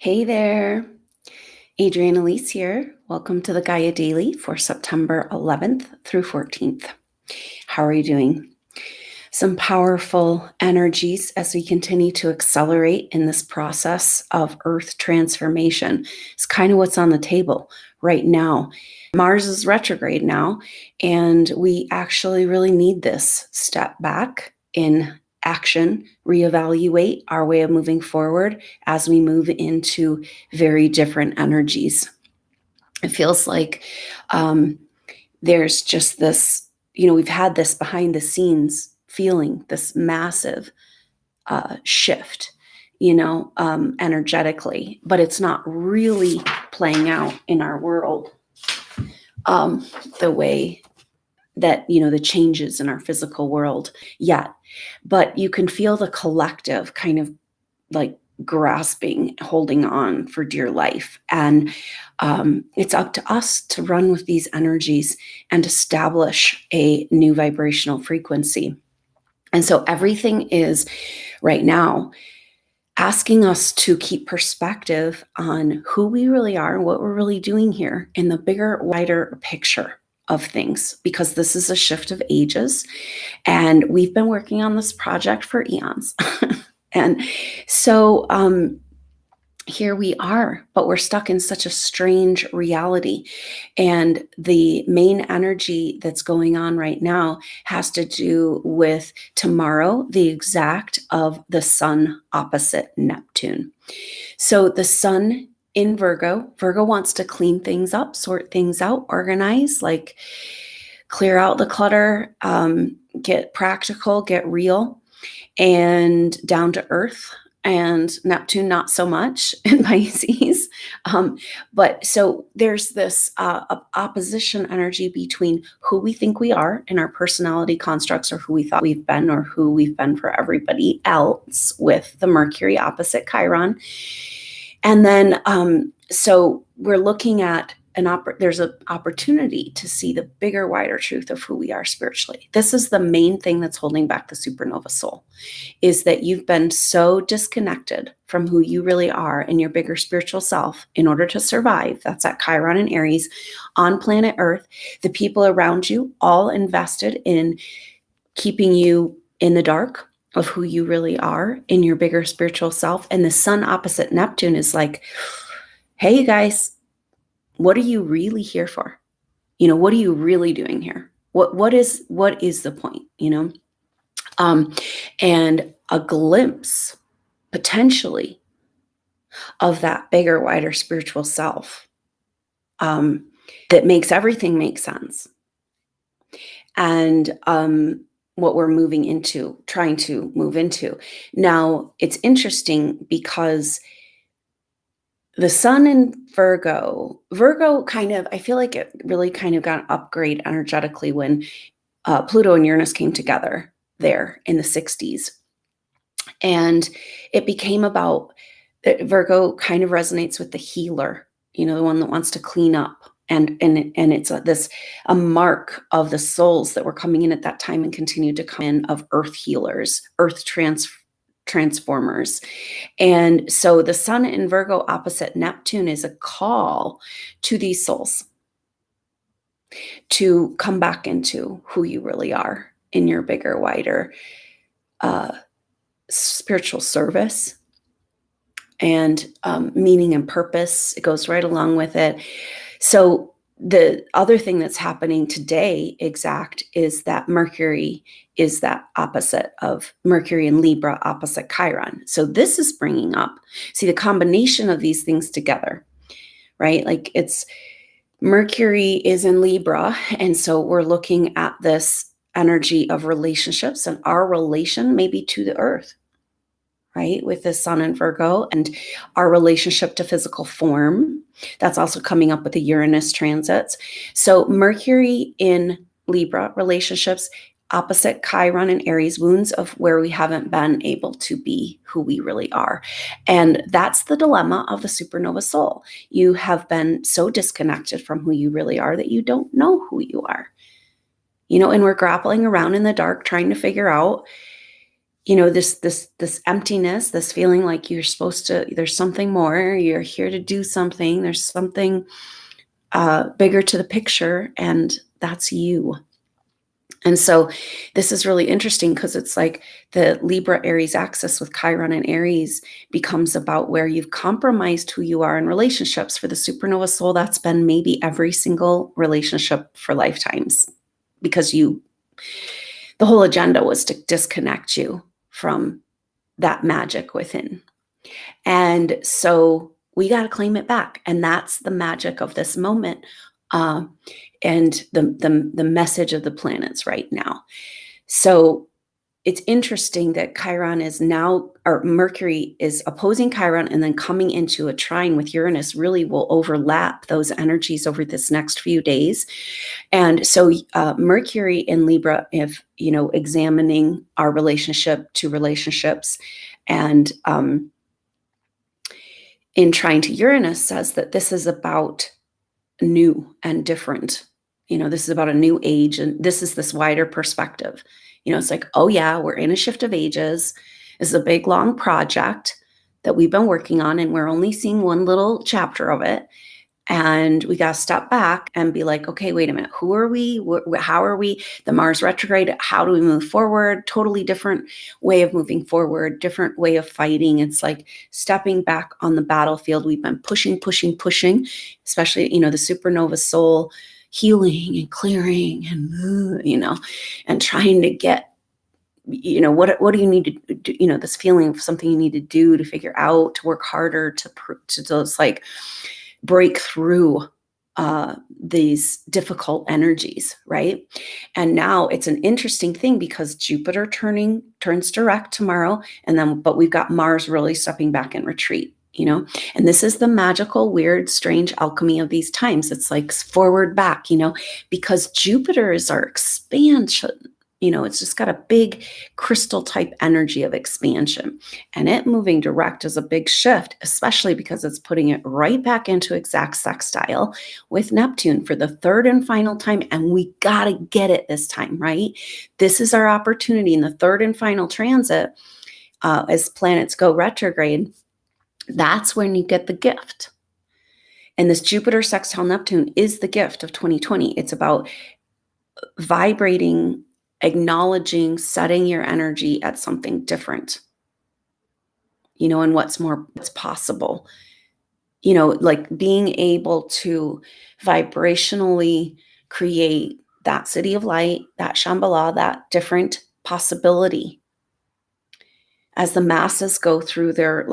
Hey there, Adrienne Elise here. Welcome to the Gaia Daily for September 11th through 14th. How are you doing? Some powerful energies as we continue to accelerate in this process of Earth transformation. It's kind of what's on the table right now. Mars is retrograde now, and we actually really need this step back in action, reevaluate our way of moving forward as we move into very different energies. It feels like there's just this, we've had this behind the scenes feeling, this massive shift, energetically, but it's not really playing out in our world the way that, the changes in our physical world yet. But you can feel the collective kind of like grasping, holding on for dear life. And it's up to us to run with these energies and establish a new vibrational frequency. And so everything is right now asking us to keep perspective on who we really are and what we're really doing here in the bigger, wider picture of things, because this is a shift of ages. And we've been working on this project for eons. And so here we are, but we're stuck in such a strange reality. And the main energy that's going on right now has to do with tomorrow, the exact of the sun opposite Neptune. So the sun in Virgo wants to clean things up, sort things out, organize, like clear out the clutter, get practical, get real, and down to earth. And Neptune, not so much in Pisces. But so there's this opposition energy between who we think we are in our personality constructs, or who we thought we've been, or who we've been for everybody else, with the Mercury opposite Chiron. And then, so we're looking at there's an opportunity to see the bigger, wider truth of who we are spiritually. This is the main thing that's holding back the supernova soul, is that you've been so disconnected from who you really are and your bigger spiritual self in order to survive. That's at Chiron and Aries on planet Earth. The people around you all invested in keeping you in the dark of who you really are in your bigger spiritual self. And the sun opposite Neptune is like, hey, you guys, what are you really here for? What are you really doing here? What is the point? And a glimpse potentially of that bigger, wider spiritual self that makes everything make sense. And what we're trying to move into. Now, it's interesting because the sun in Virgo kind of, I feel like it really kind of got an upgrade energetically when Pluto and Uranus came together there in the 60s. And it became about, Virgo kind of resonates with the healer, the one that wants to clean up. And it's a mark of the souls that were coming in at that time and continue to come in, of earth healers, earth transformers. And so the sun in Virgo opposite Neptune is a call to these souls to come back into who you really are in your bigger, wider spiritual service and meaning and purpose. It goes right along with it. So the other thing that's happening today exact is that Mercury is that opposite of Mercury in Libra opposite Chiron. So this is bringing up, see, the combination of these things together, right? Like it's Mercury is in Libra. And so we're looking at this energy of relationships and our relation maybe to the earth, right? With the sun in Virgo and our relationship to physical form. That's also coming up with the Uranus transits. So Mercury in Libra, relationships, opposite Chiron and Aries, wounds of where we haven't been able to be who we really are. And that's the dilemma of the supernova soul. You have been so disconnected from who you really are that you don't know who you are. And we're grappling around in the dark trying to figure out this emptiness, this feeling like you're supposed to, there's something more, you're here to do something, there's something bigger to the picture, and that's you. And so this is really interesting because it's like the Libra Aries axis with Chiron and Aries becomes about where you've compromised who you are in relationships. For the supernova soul, that's been maybe every single relationship for lifetimes, because the whole agenda was to disconnect you from that magic within. And so we got to claim it back. And that's the magic of this moment. And the message of the planets right now. So it's interesting that Chiron is now, or Mercury is opposing Chiron and then coming into a trine with Uranus really will overlap those energies over this next few days. And so Mercury in Libra, if, examining our relationship to relationships, and in trine to Uranus says that this is about new and different. This is about a new age, and this is this wider perspective. It's like, oh yeah, we're in a shift of ages. This is a big, long project that we've been working on, and we're only seeing one little chapter of it. And we got to step back and be like, okay, wait a minute. Who are we? How are we? The Mars retrograde. How do we move forward? Totally different way of moving forward, different way of fighting. It's like stepping back on the battlefield. We've been pushing, especially, the supernova soul, healing and clearing and, and trying to get, what do you need to do? This feeling of something you need to do, to figure out, to work harder, to those like break through these difficult energies, right? And now it's an interesting thing because Jupiter turns direct tomorrow, but we've got Mars really stepping back in retreat, and this is the magical, weird, strange alchemy of these times. It's like forward, back, because Jupiter is our expansion. It's just got a big crystal type energy of expansion, and it moving direct is a big shift, especially because it's putting it right back into exact sextile with Neptune for the third and final time. And we got to get it this time, right? This is our opportunity in the third and final transit as planets go retrograde. That's when you get the gift. And this Jupiter sextile Neptune is the gift of 2020. It's about vibrating, acknowledging, setting your energy at something different, and what's possible, like being able to vibrationally create that city of light, that Shambhala, that different possibility as the masses go through their,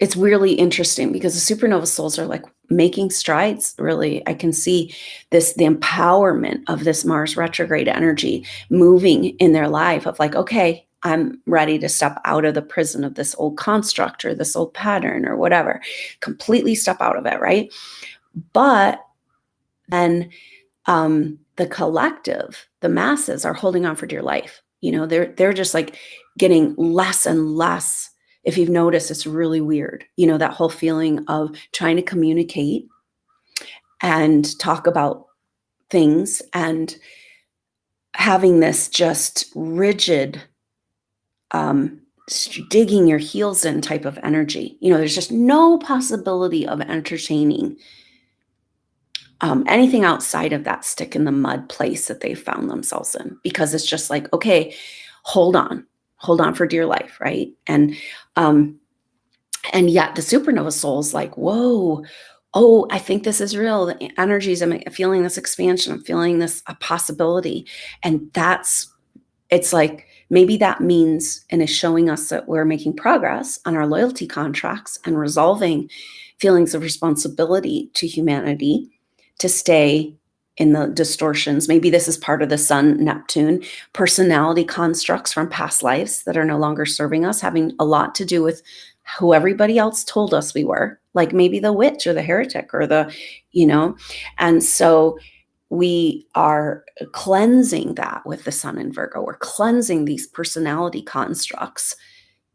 it's really interesting because the supernova souls are making strides. Really, I can see the empowerment of this Mars retrograde energy moving in their life of okay, I'm ready to step out of the prison of this old construct or this old pattern or whatever, completely step out of it, right? But then the collective, the masses are holding on for dear life. They're just getting less and less. If you've noticed, it's really weird, that whole feeling of trying to communicate and talk about things and having this just rigid, digging your heels in type of energy. There's just no possibility of entertaining anything outside of that stick in the mud place that they found themselves in, because it's just okay, hold on for dear life, right? And yet the supernova soul's whoa, oh, I think this is real. The energies, I'm feeling this expansion, I'm feeling this a possibility. And it's maybe that means and is showing us that we're making progress on our loyalty contracts and resolving feelings of responsibility to humanity to stay in the distortions. Maybe this is part of the Sun, Neptune, personality constructs from past lives that are no longer serving us, having a lot to do with who everybody else told us we were, like maybe the witch or the heretic or and so we are cleansing that with the Sun in Virgo. We're cleansing these personality constructs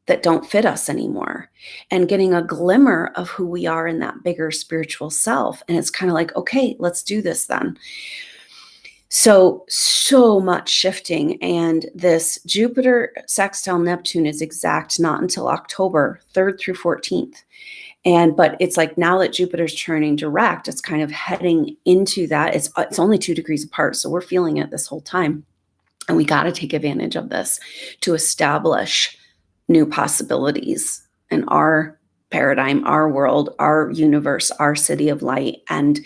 that don't fit us anymore and getting a glimmer of who we are in that bigger spiritual self. And it's kind of okay, let's do this then. So much shifting. And this Jupiter sextile Neptune is exact not until October 3rd through 14th. But it's like now that Jupiter's turning direct, it's kind of heading into that. It's only 2 degrees apart. So we're feeling it this whole time. And we got to take advantage of this to establish new possibilities in our paradigm, our world, our universe, our city of light, and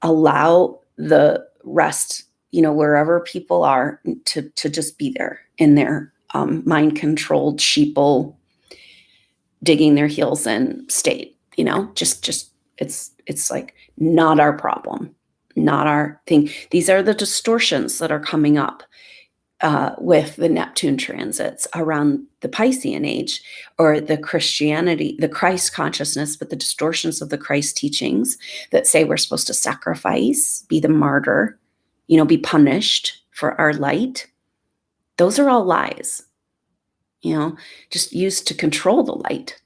allow the rest, wherever people are, to just be there in their mind-controlled, sheeple, digging their heels in state. Just it's like not our problem, not our thing. These are the distortions that are coming up with the Neptune transits around the Piscean age, or the Christianity, the Christ consciousness, but the distortions of the Christ teachings that say we're supposed to sacrifice, be the martyr, be punished for our light. Those are all lies, just used to control the light.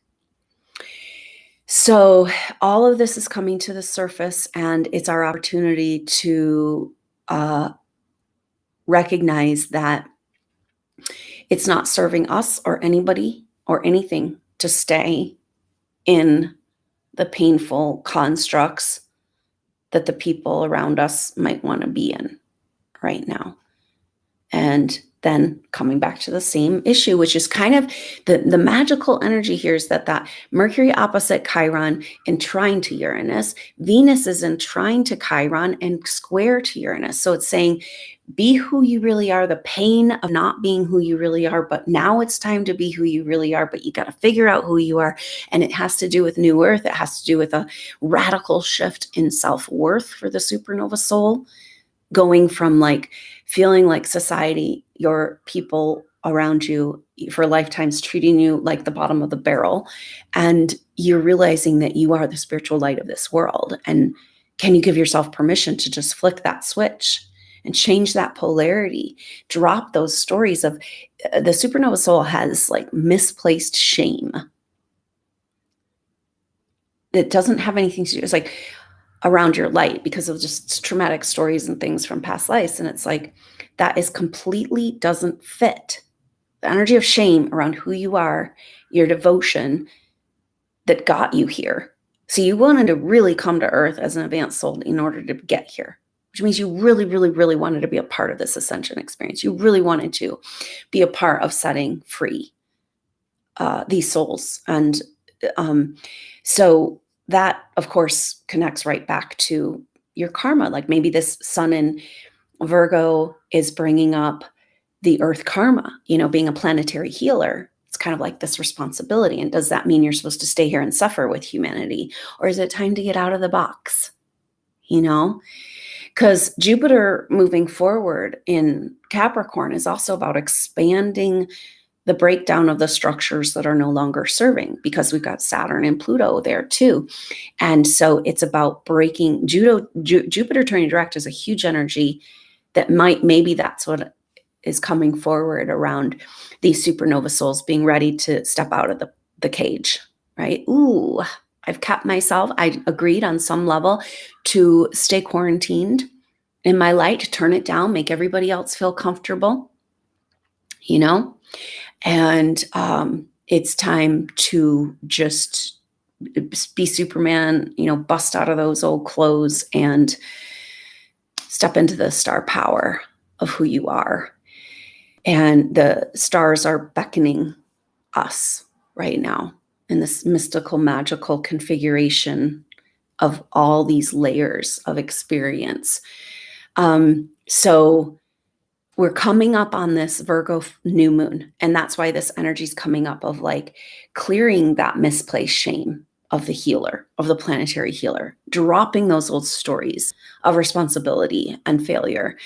So all of this is coming to the surface, and it's our opportunity to recognize that it's not serving us or anybody or anything to stay in the painful constructs that the people around us might want to be in right now. And then coming back to the same issue, which is kind of the magical energy here, is that Mercury opposite Chiron in trine to Uranus, Venus is in trine to Chiron and square to Uranus. So it's saying, be who you really are, the pain of not being who you really are, but now it's time to be who you really are, but you got to figure out who you are. And it has to do with new earth. It has to do with a radical shift in self-worth for the supernova soul, going from like feeling like society, your people around you for lifetimes treating you like the bottom of the barrel. And you're realizing that you are the spiritual light of this world. And can you give yourself permission to just flick that switch and change that polarity? Drop those stories of the supernova soul has like misplaced shame that doesn't have anything to do. It's like around your light because of just traumatic stories and things from past lives. And it's like, that is completely doesn't fit. The energy of shame around who you are, your devotion that got you here. So you wanted to really come to earth as an advanced soul in order to get here, which means you really, really, really wanted to be a part of this ascension experience. You really wanted to be a part of setting free these souls. And so that, of course, connects right back to your karma. Like maybe this sun in Virgo is bringing up the earth karma, being a planetary healer. It's kind of like this responsibility. And does that mean you're supposed to stay here and suffer with humanity? Or is it time to get out of the box? Because Jupiter moving forward in Capricorn is also about expanding the breakdown of the structures that are no longer serving, because we've got Saturn and Pluto there too. And so it's about breaking. Jupiter turning direct is a huge energy that maybe that's what is coming forward around these supernova souls being ready to step out of the cage, right? Ooh, I've kept myself, I agreed on some level to stay quarantined in my light, to turn it down, make everybody else feel comfortable, and it's time to just be Superman, bust out of those old clothes and step into the star power of who you are. And the stars are beckoning us right now in this mystical, magical configuration of all these layers of experience. So we're coming up on this Virgo new moon. And that's why this energy is coming up of like clearing that misplaced shame of the healer, of the planetary healer, dropping those old stories of responsibility and failure.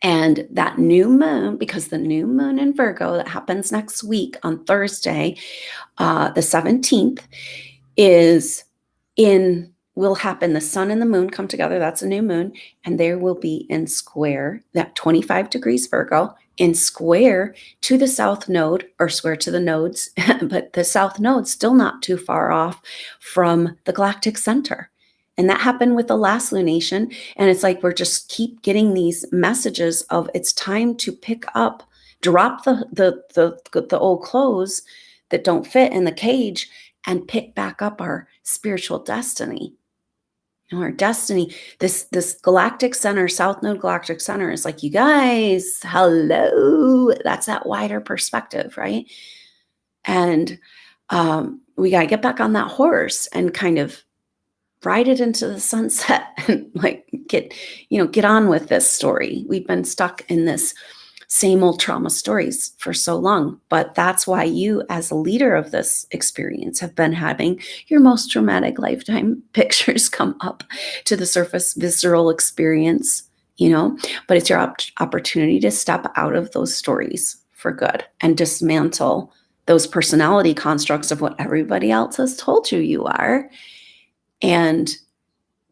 And that new moon, because the new moon in Virgo that happens next week on Thursday, the 17th, will happen. The sun and the moon come together. That's a new moon. And there will be in square, that 25 degrees Virgo, in square to the south node, or square to the nodes, but the south node still not too far off from the galactic center. And that happened with the last lunation. And it's like we're just keep getting these messages of it's time to pick up, drop the old clothes that don't fit in the cage and pick back up our spiritual destiny. Our destiny, this galactic center, South Node galactic center is like, you guys, hello. That's that wider perspective, right? And we got to get back on that horse and kind of ride it into the sunset and like get on with this story. We've been stuck in this same old trauma stories for so long, but that's why you as a leader of this experience have been having your most traumatic lifetime pictures come up to the surface, visceral experience, but it's your opportunity to step out of those stories for good and dismantle those personality constructs of what everybody else has told you are, and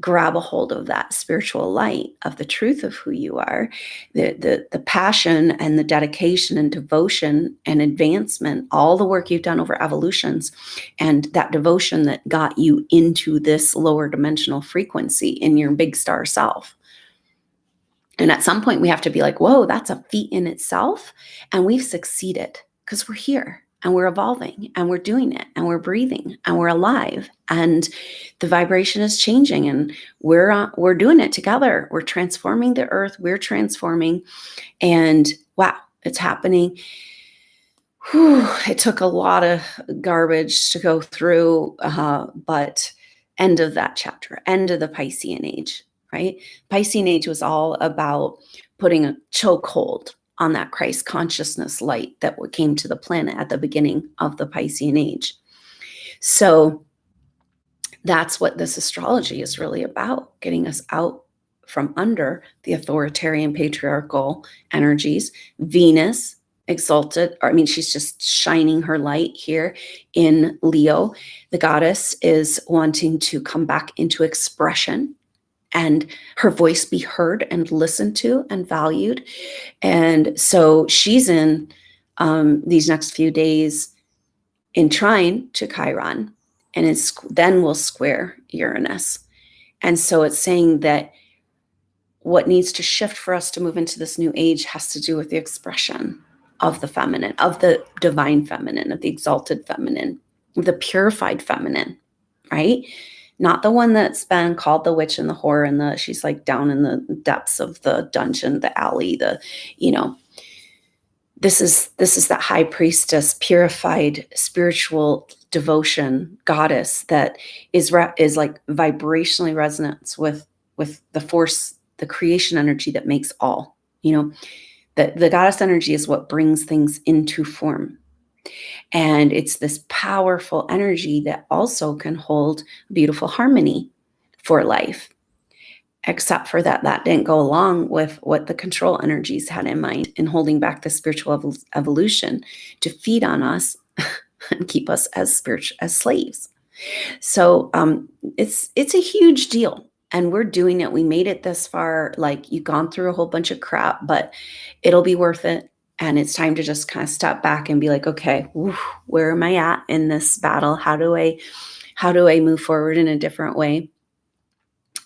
grab a hold of that spiritual light of the truth of who you are, the passion and the dedication and devotion and advancement, all the work you've done over evolutions, and that devotion that got you into this lower dimensional frequency in your big star self. And at some point we have to be like, whoa, that's a feat in itself. And we've succeeded because we're here. And we're evolving and we're doing it and we're breathing and we're alive and the vibration is changing and we're doing it together. We're transforming the earth. We're transforming, and wow, it's happening. Whew, it took a lot of garbage to go through, but end of that chapter, end of the Piscean age, right? Piscean age was all about putting a chokehold on that Christ consciousness light that came to the planet at the beginning of the Piscean age. So that's what this astrology is really about, getting us out from under the authoritarian patriarchal energies. Venus exalted, she's just shining her light here in Leo. The goddess is wanting to come back into expression and her voice be heard and listened to and valued. And so she's in these next few days in trine to Chiron, and then will square Uranus. And so it's saying that what needs to shift for us to move into this new age has to do with the expression of the feminine, of the divine feminine, of the exalted feminine, of the purified feminine, right? Not the one that's been called the witch and the whore and she's like down in the depths of the dungeon, the alley, this is that high priestess, purified spiritual devotion goddess that is like vibrationally resonance with the force, the creation energy that makes all, that the goddess energy is what brings things into form. And it's this powerful energy that also can hold beautiful harmony for life. Except for that didn't go along with what the control energies had in mind in holding back the spiritual evolution to feed on us and keep us as slaves. So it's a huge deal. And we're doing it. We made it this far. Like, you've gone through a whole bunch of crap, but it'll be worth it. And it's time to just kind of step back and be like, okay, where am I at in this battle? How do I move forward in a different way?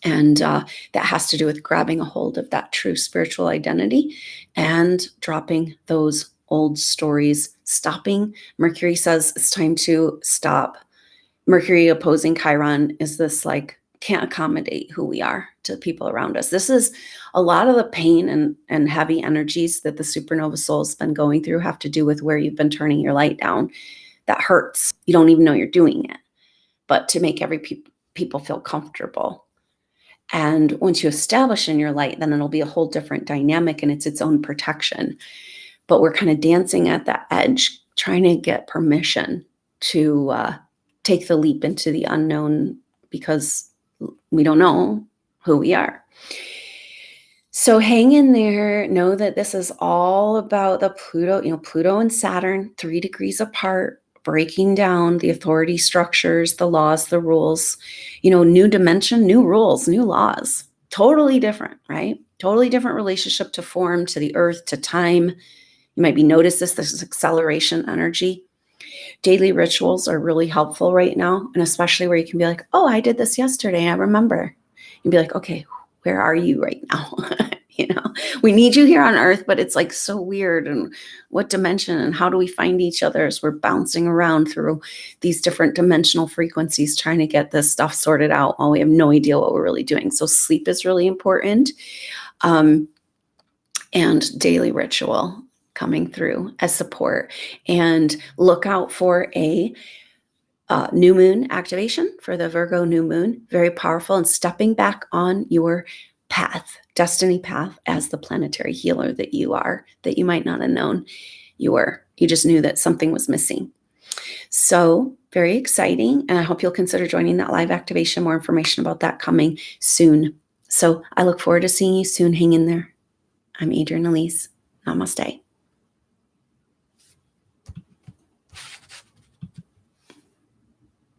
And that has to do with grabbing a hold of that true spiritual identity and dropping those old stories, stopping. Mercury says it's time to stop. Mercury opposing Chiron is this like, can't accommodate who we are to the people around us. This is a lot of the pain and heavy energies that the supernova soul's been going through have to do with where you've been turning your light down. That hurts. You don't even know you're doing it, but to make people feel comfortable. And once you establish in your light, then it'll be a whole different dynamic and it's its own protection. But we're kind of dancing at that edge, trying to get permission to take the leap into the unknown because we don't know who we are. So hang in there. Know that this is all about the Pluto and Saturn, 3 degrees apart, breaking down the authority structures, the laws, the rules, new dimension, new rules, new laws, totally different, right? Totally different relationship to form, to the earth, to time. You might be noticed this is acceleration energy. Daily rituals are really helpful right now, and especially where you can be like, oh, I did this yesterday, I remember. And be like, okay, where are you right now? We need you here on Earth, but it's like so weird. And what dimension, and how do we find each other as we're bouncing around through these different dimensional frequencies trying to get this stuff sorted out while we have no idea what we're really doing? So sleep is really important. And daily ritual coming through as support. And look out for a new moon activation for the Virgo new moon. Very powerful, and stepping back on your path, destiny path, as the planetary healer that you are, that you might not have known you were. You just knew that something was missing. So very exciting. And I hope you'll consider joining that live activation. More information about that coming soon. So I look forward to seeing you soon. Hang in there. I'm Adrienne Elise. Namaste.